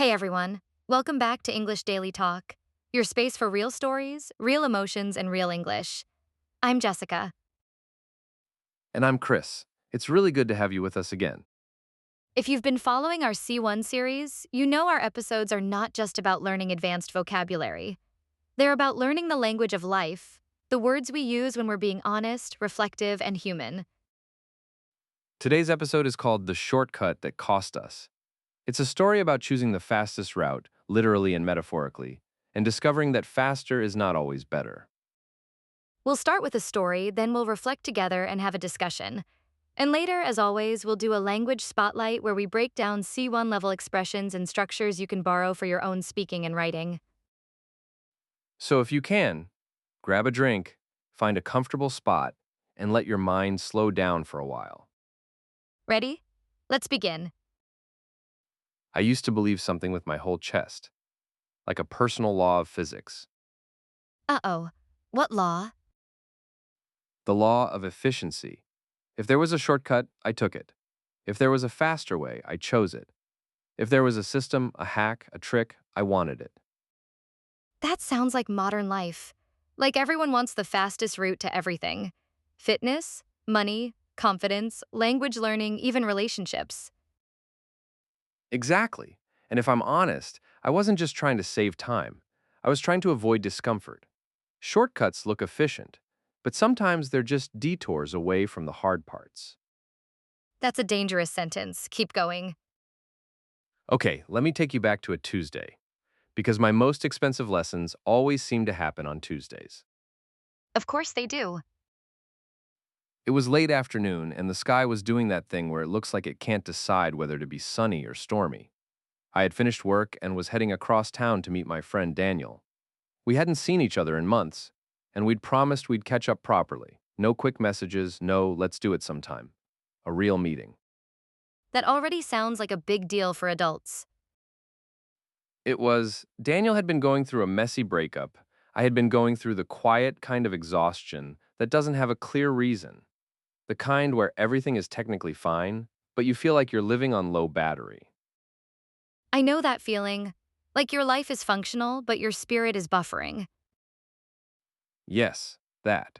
Hey everyone, welcome back to English Daily Talk, your space for real stories, real emotions, and real English. I'm Jessica. And I'm Chris. It's really good to have you with us again. If you've been following our C1 series, you know our episodes are not just about learning advanced vocabulary. They're about learning the language of life, the words we use when we're being honest, reflective, and human. Today's episode is called The Shortcut That Cost Us. It's a story about choosing the fastest route, literally and metaphorically, and discovering that faster is not always better. We'll start with a story, then we'll reflect together and have a discussion. And later, as always, we'll do a language spotlight where we break down C1 level expressions and structures you can borrow for your own speaking and writing. So if you can, grab a drink, find a comfortable spot, and let your mind slow down for a while. Ready? Let's begin. I used to believe something with my whole chest, like a personal law of physics, Uh-oh. What law? the law of efficiency. If there was a shortcut, I took it. If there was a faster way, I chose it. If there was a system, a hack, a trick, I wanted it. That sounds like modern life. Like everyone wants the fastest route to everything. Fitness, money, confidence, language learning, even relationships. Exactly. And if I'm honest, I wasn't just trying to save time. I was trying to avoid discomfort. Shortcuts look efficient, but sometimes they're just detours away from the hard parts. That's a dangerous sentence. Keep going. Okay, let me take you back to a Tuesday, because my most expensive lessons always seem to happen on Tuesdays. Of course they do. It was late afternoon, and the sky was doing that thing where it looks like it can't decide whether to be sunny or stormy. I had finished work and was heading across town to meet my friend Daniel. We hadn't seen each other in months, and we'd promised we'd catch up properly. No quick messages, no let's do it sometime. A real meeting. That already sounds like a big deal for adults. Daniel had been going through a messy breakup. I had been going through the quiet kind of exhaustion that doesn't have a clear reason. The kind where everything is technically fine, but you feel like you're living on low battery. I know that feeling. Like your life is functional, but your spirit is buffering. Yes, that.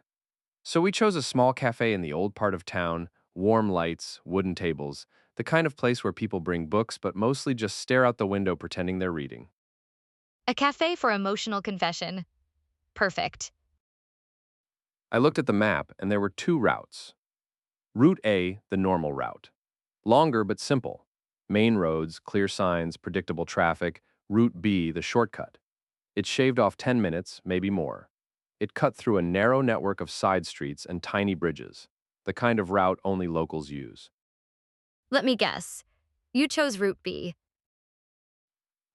So we chose a small cafe in the old part of town, warm lights, wooden tables, the kind of place where people bring books but mostly just stare out the window pretending they're reading. A cafe for emotional confession. Perfect. I looked at the map and there were two routes. Route A, the normal route. Longer but simple. Main roads, clear signs, predictable traffic. Route B, the shortcut. It shaved off 10 minutes, maybe more. It cut through a narrow network of side streets and tiny bridges, the kind of route only locals use. Let me guess. You chose Route B.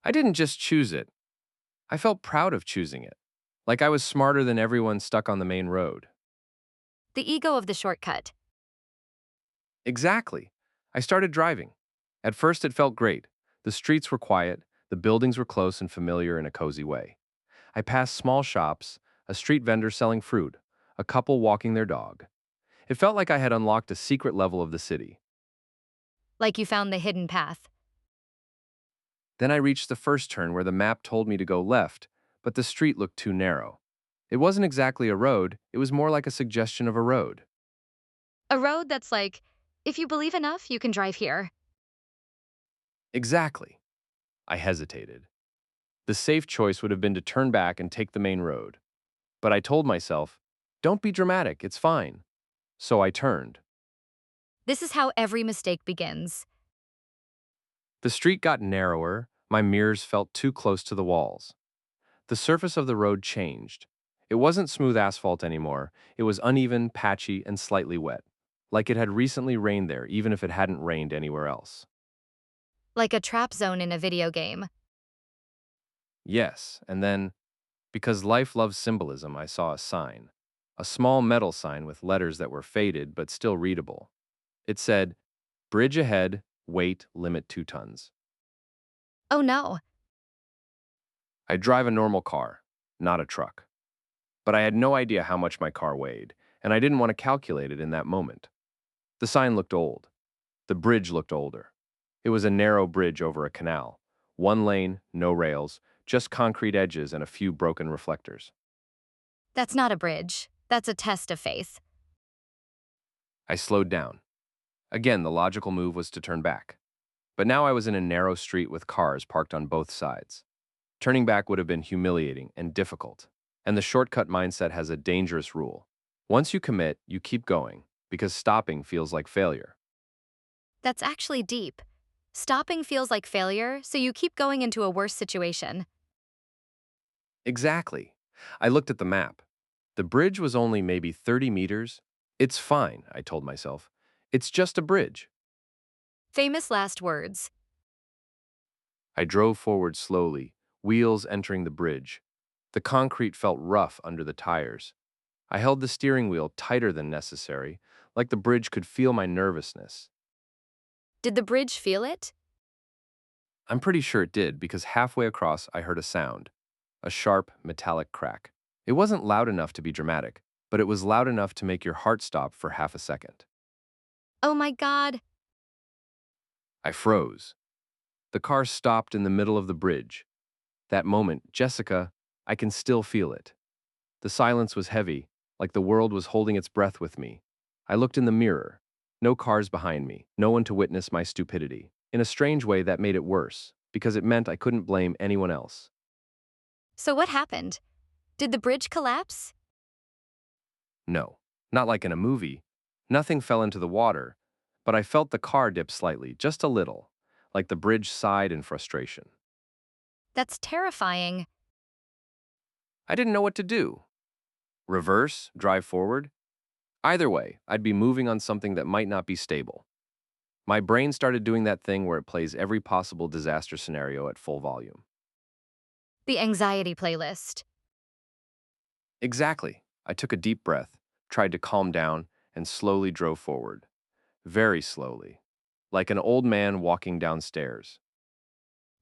I didn't just choose it. I felt proud of choosing it, like I was smarter than everyone stuck on the main road. The ego of the shortcut. Exactly. I started driving. At first, it felt great. The streets were quiet, the buildings were close and familiar in a cozy way. I passed small shops, a street vendor selling fruit, a couple walking their dog. It felt like I had unlocked a secret level of the city. Like you found the hidden path. Then I reached the first turn where the map told me to go left, but the street looked too narrow. It wasn't exactly a road, it was more like a suggestion of a road. A road that's like, if you believe enough, you can drive here. Exactly. I hesitated. The safe choice would have been to turn back and take the main road. But I told myself, don't be dramatic, it's fine. So I turned. This is how every mistake begins. The street got narrower, my mirrors felt too close to the walls. The surface of the road changed. It wasn't smooth asphalt anymore, it was uneven, patchy, and slightly wet. Like it had recently rained there, even if it hadn't rained anywhere else. Like a trap zone in a video game. Yes, and then, because life loves symbolism, I saw a sign. A small metal sign with letters that were faded but still readable. It said, Bridge ahead, weight, limit 2 tons. Oh no. I drive a normal car, not a truck. But I had no idea how much my car weighed, and I didn't want to calculate it in that moment. The sign looked old. The bridge looked older. It was a narrow bridge over a canal, One lane, no rails, just concrete edges and a few broken reflectors. That's not a bridge. That's a test of faith. I slowed down. Again, the logical move was to turn back. But now I was in a narrow street with cars parked on both sides. Turning back would have been humiliating and difficult. And the shortcut mindset has a dangerous rule. Once you commit, you keep going, because stopping feels like failure. That's actually deep. Stopping feels like failure, so you keep going into a worse situation. Exactly. I looked at the map. The bridge was only maybe 30 meters. It's fine, I told myself. It's just a bridge. Famous last words. I drove forward slowly, wheels entering the bridge. The concrete felt rough under the tires. I held the steering wheel tighter than necessary, like the bridge could feel my nervousness. Did the bridge feel it? I'm pretty sure it did because halfway across I heard a sound, a sharp, metallic crack. It wasn't loud enough to be dramatic, but it was loud enough to make your heart stop for half a second. Oh my God. I froze. The car stopped in the middle of the bridge. That moment, Jessica, I can still feel it. The silence was heavy, like the world was holding its breath with me. I looked in the mirror. No cars behind me, no one to witness my stupidity. In a strange way, that made it worse, because it meant I couldn't blame anyone else. So what happened? Did the bridge collapse? No, not like in a movie. Nothing fell into the water, but I felt the car dip slightly, just a little, like the bridge sighed in frustration. That's terrifying. I didn't know what to do. Reverse, drive forward? Either way, I'd be moving on something that might not be stable. My brain started doing that thing where it plays every possible disaster scenario at full volume. The anxiety playlist. Exactly. I took a deep breath, tried to calm down, and slowly drove forward. Very slowly. Like an old man walking downstairs.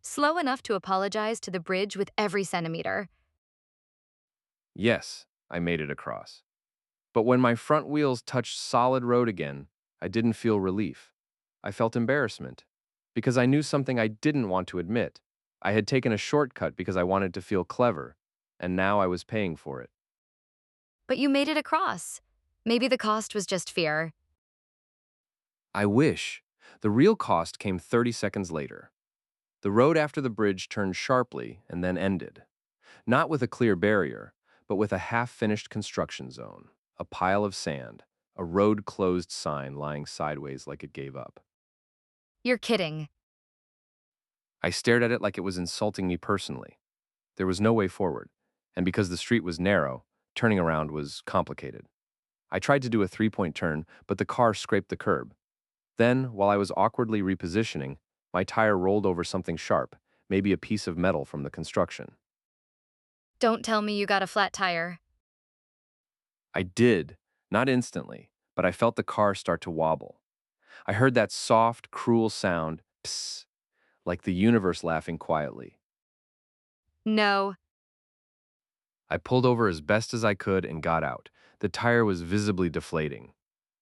Slow enough to apologize to the bridge with every centimeter. Yes, I made it across. But when my front wheels touched solid road again, I didn't feel relief. I felt embarrassment. Because I knew something I didn't want to admit. I had taken a shortcut because I wanted to feel clever, and now I was paying for it. But you made it across. Maybe the cost was just fear. I wish. The real cost came 30 seconds later. The road after the bridge turned sharply and then ended. Not with a clear barrier, but with a half-finished construction zone, a pile of sand, a road closed sign lying sideways like it gave up. You're kidding. I stared at it like it was insulting me personally. There was no way forward, and because the street was narrow, turning around was complicated. I tried to do a three-point turn, but the car scraped the curb. Then, while I was awkwardly repositioning, my tire rolled over something sharp, maybe a piece of metal from the construction. Don't tell me you got a flat tire. I did, not instantly, but I felt the car start to wobble. I heard that soft, cruel sound, psst, like the universe laughing quietly. No. I pulled over as best as I could and got out. The tire was visibly deflating.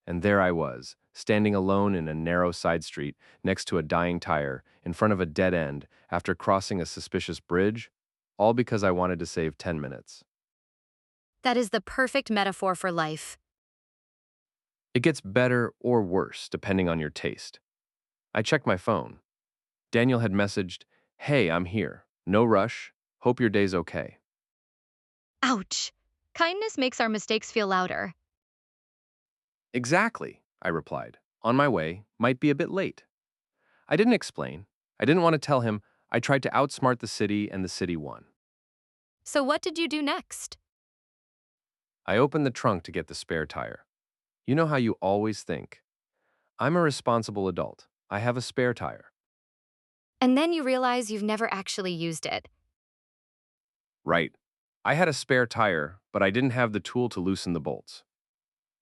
And there I was, standing alone in a narrow side street next to a dying tire in front of a dead end after crossing a suspicious bridge, all because I wanted to save 10 minutes. That is the perfect metaphor for life. It gets better or worse depending on your taste. I checked my phone. Daniel had messaged, "Hey, I'm here. No rush. Hope your day's okay." Ouch. Kindness makes our mistakes feel louder. Exactly, I replied. On my way, might be a bit late. I didn't explain. I didn't want to tell him. I tried to outsmart the city and the city won. So what did you do next? I opened the trunk to get the spare tire. You know how you always think, I'm a responsible adult. I have a spare tire. And then you realize you've never actually used it. Right. I had a spare tire, but I didn't have the tool to loosen the bolts.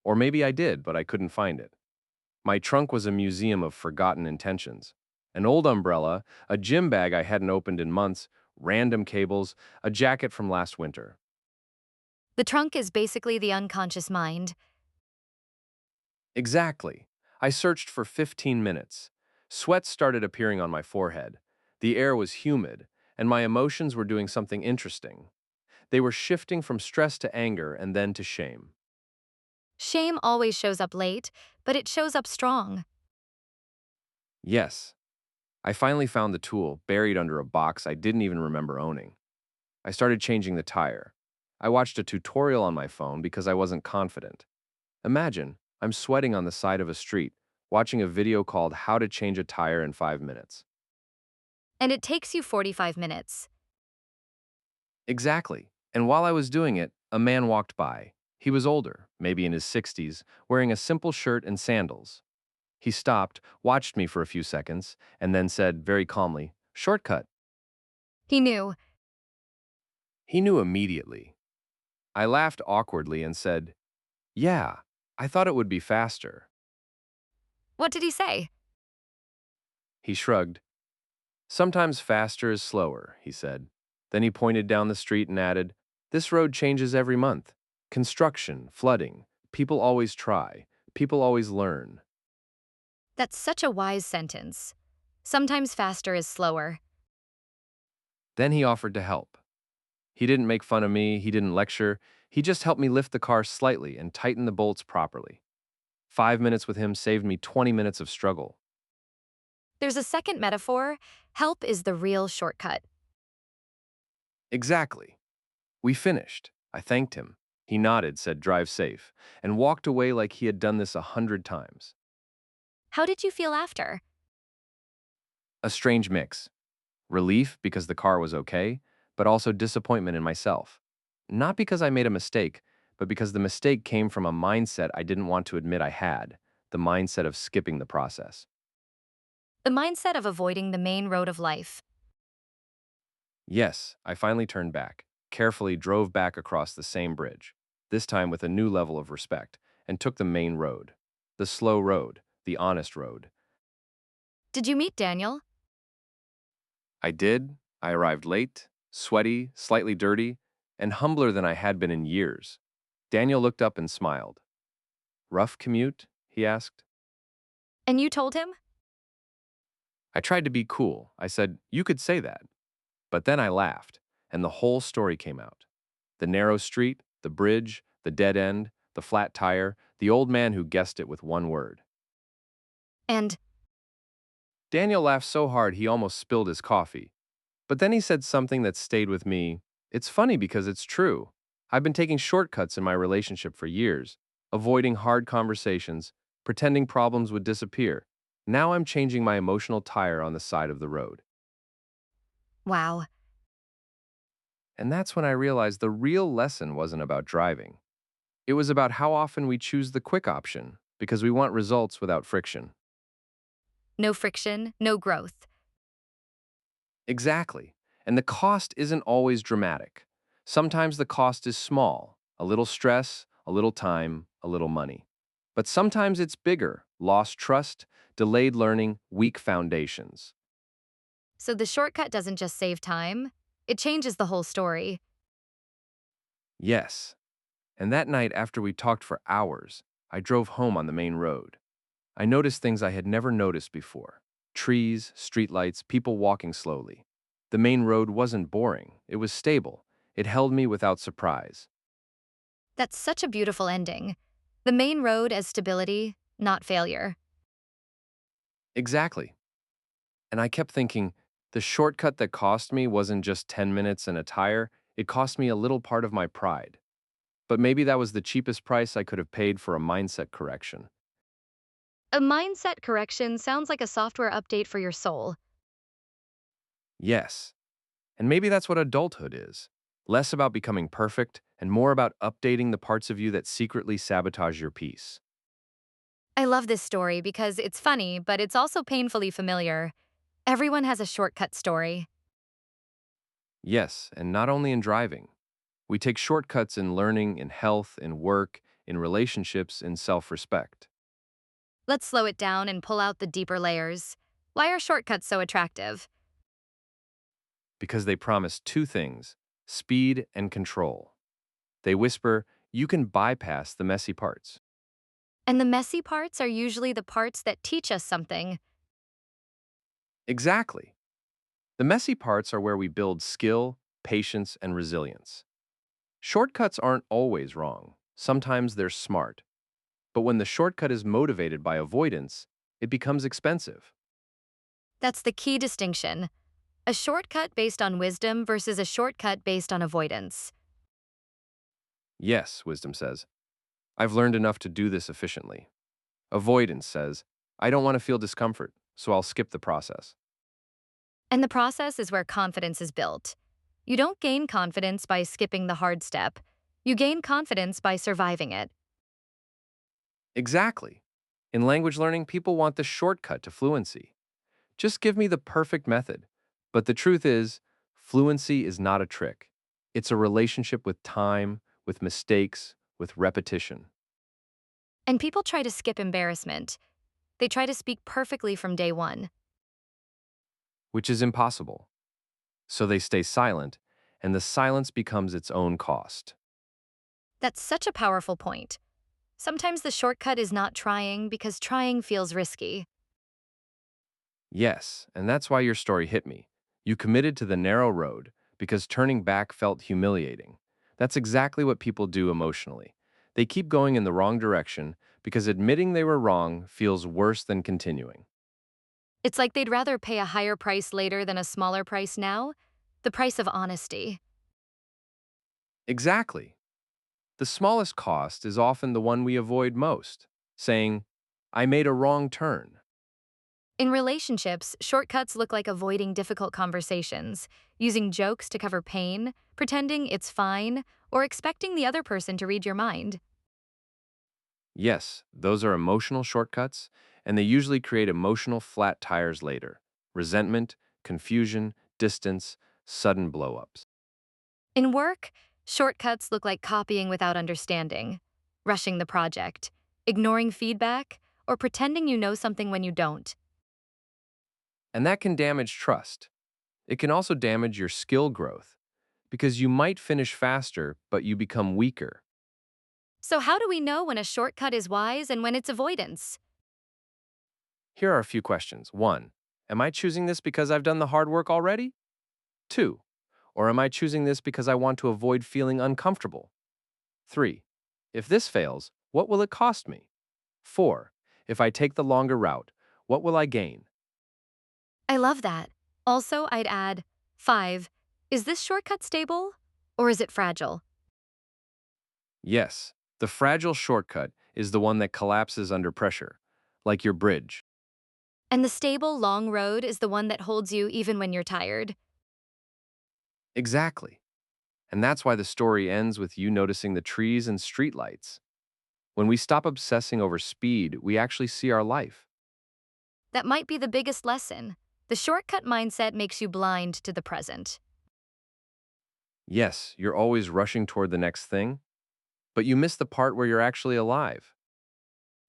Or maybe I did, but I couldn't find it. My trunk was a museum of forgotten intentions. An old umbrella, a gym bag I hadn't opened in months, random cables, a jacket from last winter. The trunk is basically the unconscious mind. Exactly. I searched for 15 minutes. Sweat started appearing on my forehead. The air was humid, and my emotions were doing something interesting. They were shifting from stress to anger and then to shame. Shame always shows up late, but it shows up strong. Yes, I finally found the tool buried under a box I didn't even remember owning. I started changing the tire. I watched a tutorial on my phone because I wasn't confident. Imagine, I'm sweating on the side of a street, watching a video called How to Change a Tire in 5 Minutes. And it takes you 45 minutes. Exactly. And while I was doing it, a man walked by. He was older, maybe in his 60s, wearing a simple shirt and sandals. He stopped, watched me for a few seconds, and then said very calmly, "Shortcut." He knew. He knew immediately. I laughed awkwardly and said, "Yeah, I thought it would be faster." What did he say? He shrugged. "Sometimes faster is slower," he said. Then he pointed down the street and added, "This road changes every month. Construction, flooding. People always try. People always learn." That's such a wise sentence. Sometimes faster is slower. Then he offered to help. He didn't make fun of me, he didn't lecture, he just helped me lift the car slightly and tighten the bolts properly. 5 minutes with him saved me 20 minutes of struggle. There's a second metaphor. Help is the real shortcut. Exactly. We finished. I thanked him. He nodded, said drive safe, and walked away like he had done this 100 times. How did you feel after? A strange mix. Relief because the car was okay, but also disappointment in myself. Not because I made a mistake, but because the mistake came from a mindset I didn't want to admit I had, the mindset of skipping the process. The mindset of avoiding the main road of life. Yes, I finally turned back, carefully drove back across the same bridge, this time with a new level of respect, and took the main road. The slow road, the honest road. Did you meet Daniel? I did. I arrived late, sweaty, slightly dirty, and humbler than I had been in years. Daniel looked up and smiled. "Rough commute?" he asked. And you told him? I tried to be cool. I said, "You could say that." But then I laughed, and the whole story came out. The narrow street, the bridge, the dead end, the flat tire, the old man who guessed it with one word. And Daniel laughed so hard he almost spilled his coffee. But then he said something that stayed with me. It's funny because it's true. I've been taking shortcuts in my relationship for years, avoiding hard conversations, pretending problems would disappear. Now I'm changing my emotional tire on the side of the road. wow, And that's when I realized the real lesson wasn't about driving. It was about how often we choose the quick option because we want results without friction. no friction, no growth. Exactly. And the cost isn't always dramatic. Sometimes the cost is small, a little stress, a little time, a little money. But sometimes it's bigger, lost trust, delayed learning, weak foundations. So the shortcut doesn't just save time, it changes the whole story. Yes. And that night after we talked for hours, I drove home on the main road. I noticed things I had never noticed before. Trees, streetlights, people walking slowly. The main road wasn't boring. It was stable. It held me without surprise. That's such a beautiful ending. The main road as stability, not failure. Exactly. And I kept thinking, the shortcut that cost me wasn't just 10 minutes and a tire, it cost me a little part of my pride. But maybe that was the cheapest price I could have paid for a mindset correction. A mindset correction sounds like a software update for your soul. Yes. And maybe that's what adulthood is. Less about becoming perfect and more about updating the parts of you that secretly sabotage your peace. I love this story because it's funny, but it's also painfully familiar. Everyone has a shortcut story. Yes, and not only in driving. We take shortcuts in learning, in health, in work, in relationships, in self-respect. Let's slow it down and pull out the deeper layers. Why are shortcuts so attractive? Because they promise two things: speed and control. They whisper, you can bypass the messy parts. And the messy parts are usually the parts that teach us something. Exactly. The messy parts are where we build skill, patience, and resilience. Shortcuts aren't always wrong. Sometimes they're smart. But when the shortcut is motivated by avoidance, it becomes expensive. That's the key distinction. A shortcut based on wisdom versus a shortcut based on avoidance. Yes, wisdom says, I've learned enough to do this efficiently. Avoidance says, I don't want to feel discomfort, so I'll skip the process. And the process is where confidence is built. You don't gain confidence by skipping the hard step. You gain confidence by surviving it. Exactly. In language learning, people want the shortcut to fluency. Just give me the perfect method. But the truth is, fluency is not a trick. It's a relationship with time, with mistakes, with repetition. And people try to skip embarrassment. They try to speak perfectly from day one. Which is impossible. So they stay silent, and the silence becomes its own cost. That's such a powerful point. Sometimes the shortcut is not trying because trying feels risky. Yes, and that's why your story hit me. You committed to the narrow road because turning back felt humiliating. That's exactly what people do emotionally. They keep going in the wrong direction because admitting they were wrong feels worse than continuing. It's like they'd rather pay a higher price later than a smaller price now. The price of honesty. Exactly. The smallest cost is often the one we avoid most, saying, I made a wrong turn. In relationships, shortcuts look like avoiding difficult conversations, using jokes to cover pain, pretending it's fine, or expecting the other person to read your mind. Yes, those are emotional shortcuts, and they usually create emotional flat tires later. Resentment, confusion, distance, sudden blowups. In work, shortcuts look like copying without understanding, rushing the project, ignoring feedback, or pretending you know something when you don't. And that can damage trust. It can also damage your skill growth because you might finish faster, but you become weaker. So, how do we know when a shortcut is wise and when it's avoidance? Here are a few questions. 1. Am I choosing this because I've done the hard work already? 2. Or am I choosing this because I want to avoid feeling uncomfortable? 3. If this fails, what will it cost me? 4. If I take the longer route, what will I gain? I love that. Also, I'd add 5. Is this shortcut stable or is it fragile? Yes, the fragile shortcut is the one that collapses under pressure, like your bridge. And the stable, long road is the one that holds you even when you're tired. Exactly. And that's why the story ends with you noticing the trees and streetlights. When we stop obsessing over speed, we actually see our life. That might be the biggest lesson. The shortcut mindset makes you blind to the present. Yes, you're always rushing toward the next thing, but you miss the part where you're actually alive.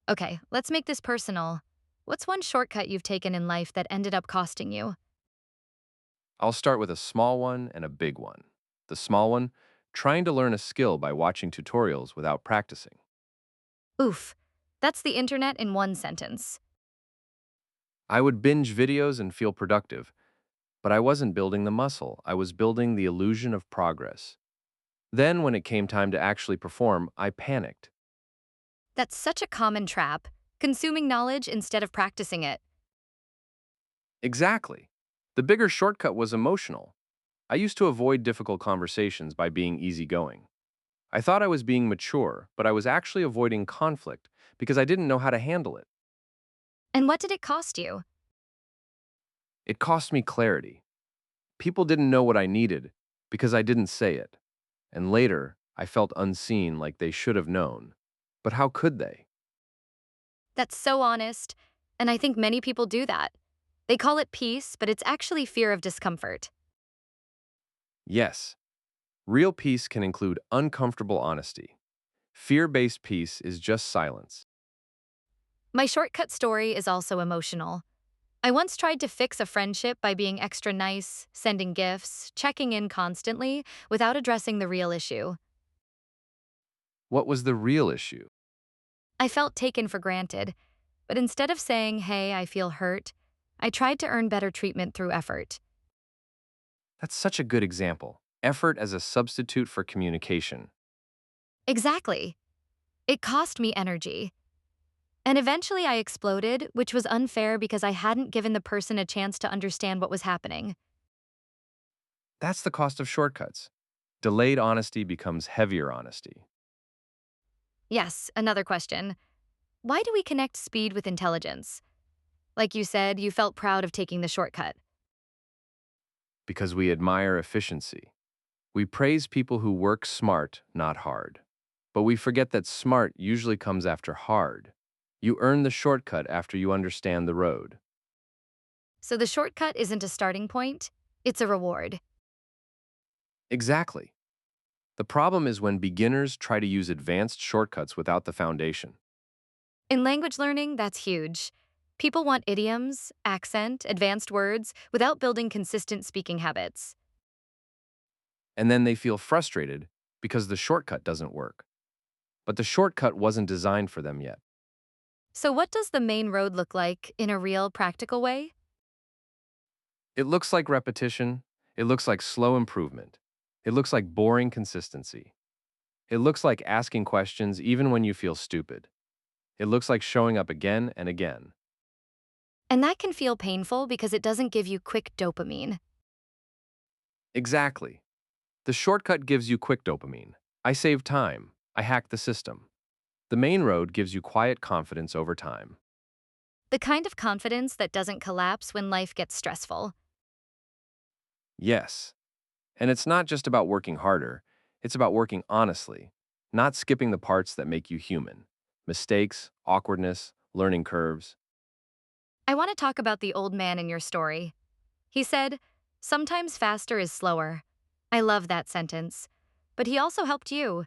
Okay, let's make this personal. What's one shortcut you've taken in life that ended up costing you? I'll start with a small one and a big one. The small one, trying to learn a skill by watching tutorials without practicing. Oof, that's the internet in one sentence. I would binge videos and feel productive, but I wasn't building the muscle. I was building the illusion of progress. Then, when it came time to actually perform, I panicked. That's such a common trap, consuming knowledge instead of practicing it. Exactly. The bigger shortcut was emotional. I used to avoid difficult conversations by being easygoing. I thought I was being mature, but I was actually avoiding conflict because I didn't know how to handle it. And what did it cost you? It cost me clarity. People didn't know what I needed because I didn't say it. And later, I felt unseen like they should have known. But how could they? That's so honest, and I think many people do that. They call it peace, but it's actually fear of discomfort. Yes, real peace can include uncomfortable honesty. Fear-based peace is just silence. My shortcut story is also emotional. I once tried to fix a friendship by being extra nice, sending gifts, checking in constantly, without addressing the real issue. What was the real issue? I felt taken for granted, but instead of saying, hey, I feel hurt, I tried to earn better treatment through effort. That's such a good example. Effort as a substitute for communication. Exactly. It cost me energy. And eventually I exploded, which was unfair because I hadn't given the person a chance to understand what was happening. That's the cost of shortcuts. Delayed honesty becomes heavier honesty. Yes, another question. Why do we connect speed with intelligence? Like you said, you felt proud of taking the shortcut. Because we admire efficiency. We praise people who work smart, not hard. But we forget that smart usually comes after hard. You earn the shortcut after you understand the road. So the shortcut isn't a starting point, it's a reward. Exactly. The problem is when beginners try to use advanced shortcuts without the foundation. In language learning, that's huge. People want idioms, accent, advanced words without building consistent speaking habits. And then they feel frustrated because the shortcut doesn't work. But the shortcut wasn't designed for them yet. So, what does the main road look like in a real, practical way? It looks like repetition. It looks like slow improvement. It looks like boring consistency. It looks like asking questions even when you feel stupid. It looks like showing up again and again. And that can feel painful because it doesn't give you quick dopamine. Exactly. The shortcut gives you quick dopamine. I save time. I hack the system. The main road gives you quiet confidence over time. The kind of confidence that doesn't collapse when life gets stressful. Yes. And it's not just about working harder, it's about working honestly, not skipping the parts that make you human. Mistakes, awkwardness, learning curves. I want to talk about the old man in your story. He said, "Sometimes faster is slower." I love that sentence. But he also helped you.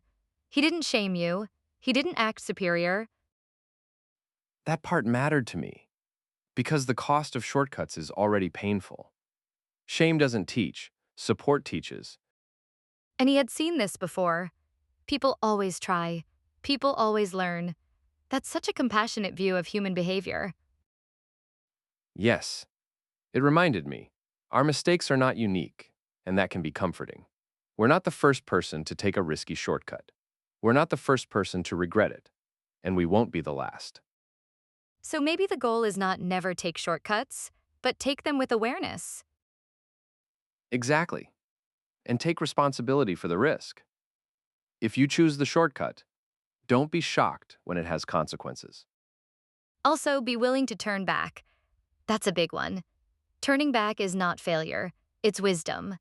He didn't shame you. He didn't act superior. That part mattered to me because the cost of shortcuts is already painful. Shame doesn't teach, support teaches. And he had seen this before. People always try. People always learn. That's such a compassionate view of human behavior. Yes, it reminded me our mistakes are not unique, and that can be comforting. We're not the first person to take a risky shortcut. We're not the first person to regret it, and we won't be the last. So maybe the goal is not never take shortcuts, but take them with awareness. Exactly. And take responsibility for the risk. If you choose the shortcut, don't be shocked when it has consequences. Also, be willing to turn back. That's a big one. Turning back is not failure, it's wisdom.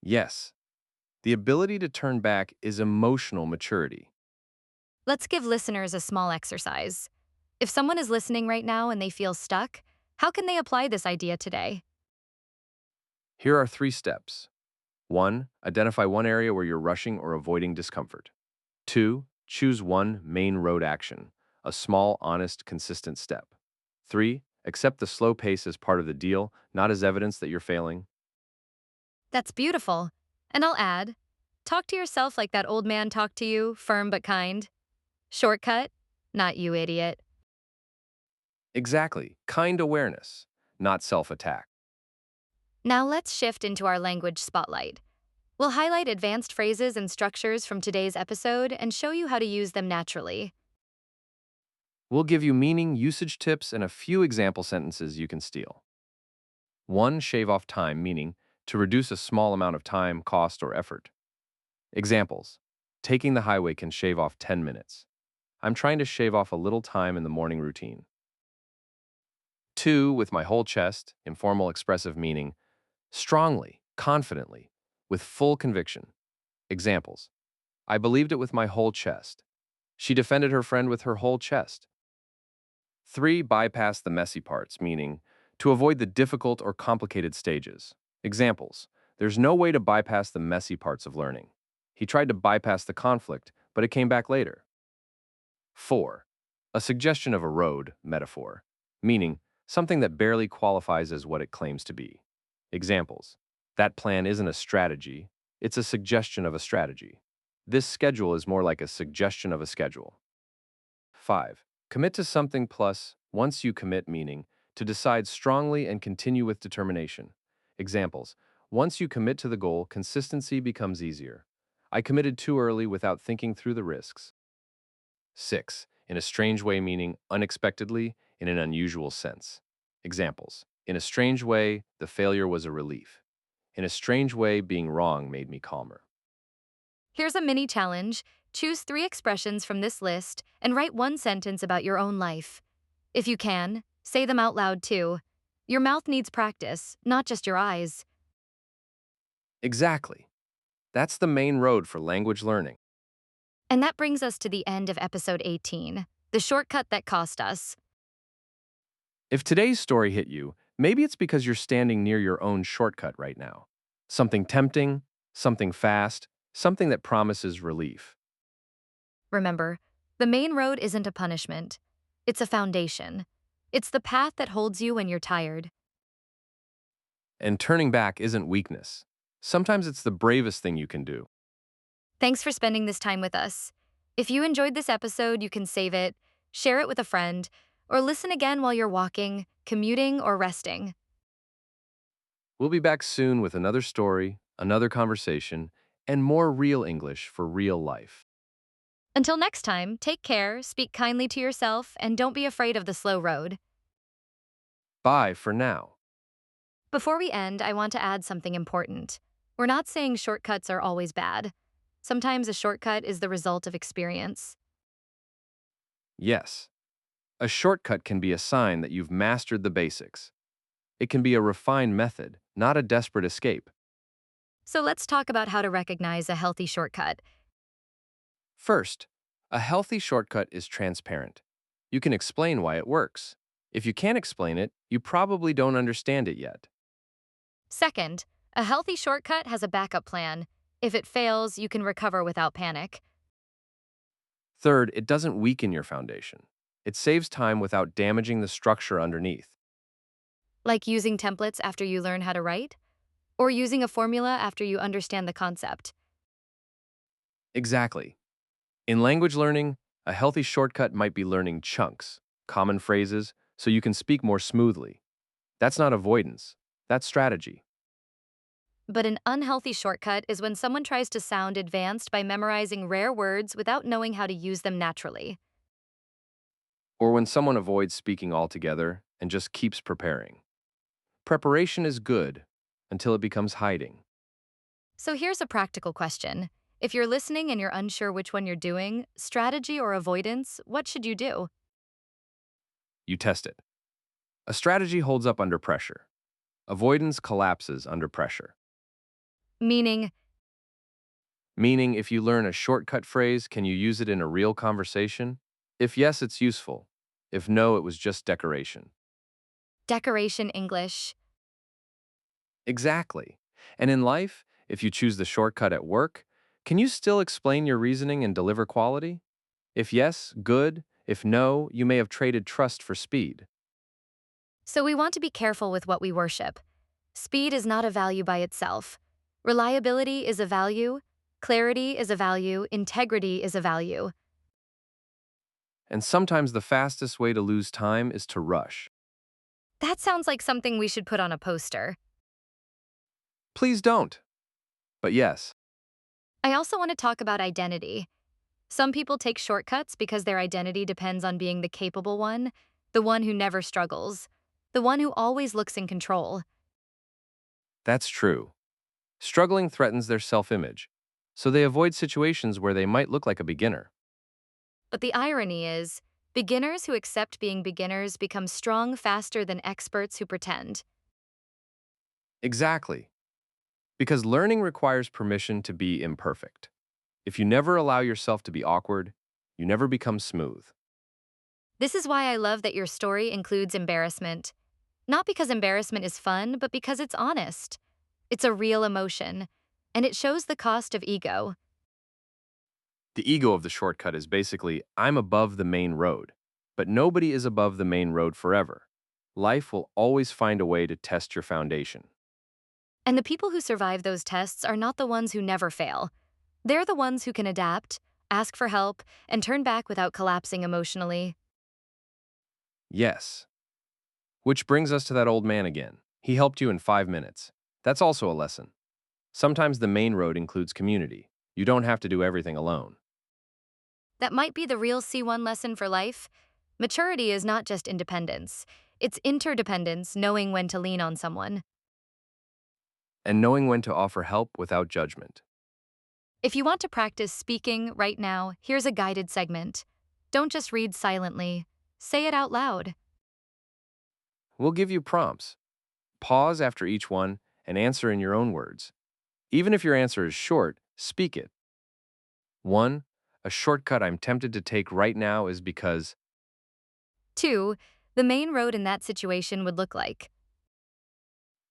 Yes, the ability to turn back is emotional maturity. Let's give listeners a small exercise. If someone is listening right now and they feel stuck, how can they apply this idea today? Here are 3 steps. 1. Identify one area where you're rushing or avoiding discomfort. 2. Choose one main road action, a small, honest, consistent step. 3. Accept the slow pace as part of the deal, not as evidence that you're failing. That's beautiful. And I'll add, talk to yourself like that old man talked to you, firm but kind. Shortcut, not you idiot. Exactly. Kind awareness, not self-attack. Now let's shift into our language spotlight. We'll highlight advanced phrases and structures from today's episode and show you how to use them naturally. We'll give you meaning, usage tips, and a few example sentences you can steal. 1. Shave off time, meaning to reduce a small amount of time, cost, or effort. Examples. Taking the highway can shave off 10 minutes. I'm trying to shave off a little time in the morning routine. 2. With my whole chest, informal expressive meaning, strongly, confidently, with full conviction. Examples. I believed it with my whole chest. She defended her friend with her whole chest. 3. Bypass the messy parts, meaning to avoid the difficult or complicated stages. Examples. There's no way to bypass the messy parts of learning. He tried to bypass the conflict, but it came back later. 4. A suggestion of a road metaphor, meaning something that barely qualifies as what it claims to be. Examples. That plan isn't a strategy, it's a suggestion of a strategy. This schedule is more like a suggestion of a schedule. 5. Commit to something plus, once you commit, meaning to decide strongly and continue with determination. Examples. Once you commit to the goal, consistency becomes easier. I committed too early without thinking through the risks. 6. In a strange way, meaning unexpectedly, in an unusual sense. Examples. In a strange way, the failure was a relief. In a strange way, being wrong made me calmer. Here's a mini challenge. Choose 3 expressions from this list and write one sentence about your own life. If you can, say them out loud too. Your mouth needs practice, not just your eyes. Exactly. That's the main road for language learning. And that brings us to the end of episode 18, the shortcut that cost us. If today's story hit you, maybe it's because you're standing near your own shortcut right now. Something tempting, something fast, something that promises relief. Remember, the main road isn't a punishment, it's a foundation. It's the path that holds you when you're tired. And turning back isn't weakness. Sometimes it's the bravest thing you can do. Thanks for spending this time with us. If you enjoyed this episode, you can save it, share it with a friend, or listen again while you're walking, commuting, or resting. We'll be back soon with another story, another conversation, and more real English for real life. Until next time, take care, speak kindly to yourself, and don't be afraid of the slow road. Bye for now. Before we end, I want to add something important. We're not saying shortcuts are always bad. Sometimes a shortcut is the result of experience. Yes, a shortcut can be a sign that you've mastered the basics. It can be a refined method, not a desperate escape. So let's talk about how to recognize a healthy shortcut. First, a healthy shortcut is transparent. You can explain why it works. If you can't explain it, you probably don't understand it yet. Second, a healthy shortcut has a backup plan. If it fails, you can recover without panic. Third, it doesn't weaken your foundation. It saves time without damaging the structure underneath. Like using templates after you learn how to write, or using a formula after you understand the concept. Exactly. In language learning, a healthy shortcut might be learning chunks, common phrases, so you can speak more smoothly. That's not avoidance, that's strategy. But an unhealthy shortcut is when someone tries to sound advanced by memorizing rare words without knowing how to use them naturally. Or when someone avoids speaking altogether and just keeps preparing. Preparation is good until it becomes hiding. So here's a practical question. If you're listening and you're unsure which one you're doing, strategy or avoidance, what should you do? You test it. A strategy holds up under pressure. Avoidance collapses under pressure. Meaning, Meaning, if you learn a shortcut phrase, can you use it in a real conversation? If yes, it's useful. If no, it was just decoration. decoration English. Exactly. And in life, if you choose the shortcut at work, can you still explain your reasoning and deliver quality? If yes, good. If no, you may have traded trust for speed. So we want to be careful with what we worship. Speed is not a value by itself. Reliability is a value. Clarity is a value. Integrity is a value. And sometimes the fastest way to lose time is to rush. That sounds like something we should put on a poster. Please don't. But yes, I also want to talk about identity. Some people take shortcuts because their identity depends on being the capable one, the one who never struggles, the one who always looks in control. that's true. Struggling threatens their self-image, so they avoid situations where they might look like a beginner. But the irony is, beginners who accept being beginners become strong faster than experts who pretend. Exactly. Because learning requires permission to be imperfect. If you never allow yourself to be awkward, you never become smooth. This is why I love that your story includes embarrassment. Not because embarrassment is fun, but because it's honest. It's a real emotion, and it shows the cost of ego. The ego of the shortcut is basically, I'm above the main road. But nobody is above the main road forever. Life will always find a way to test your foundation. And the people who survive those tests are not the ones who never fail. They're the ones who can adapt, ask for help, and turn back without collapsing emotionally. Yes. Which brings us to that old man again. He helped you in 5 minutes. That's also a lesson. Sometimes the main road includes community. You don't have to do everything alone. That might be the real C1 lesson for life. Maturity is not just independence, it's interdependence, knowing when to lean on someone. And knowing when to offer help without judgment. If you want to practice speaking right now, here's a guided segment. Don't just read silently, say it out loud. We'll give you prompts. Pause after each one and answer in your own words. Even if your answer is short, speak it. 1. A shortcut I'm tempted to take right now is because 2. The main road in that situation would look like.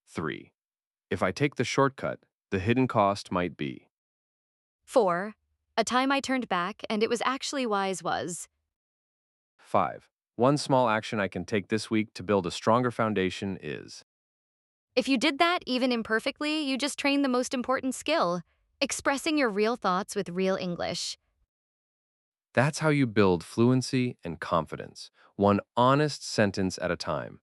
3. If I take the shortcut, the hidden cost might be 4. A time I turned back and it was actually wise was. 5. One small action I can take this week to build a stronger foundation is. If you did that even imperfectly, you just trained the most important skill, expressing your real thoughts with real English. That's how you build fluency and confidence, one honest sentence at a time.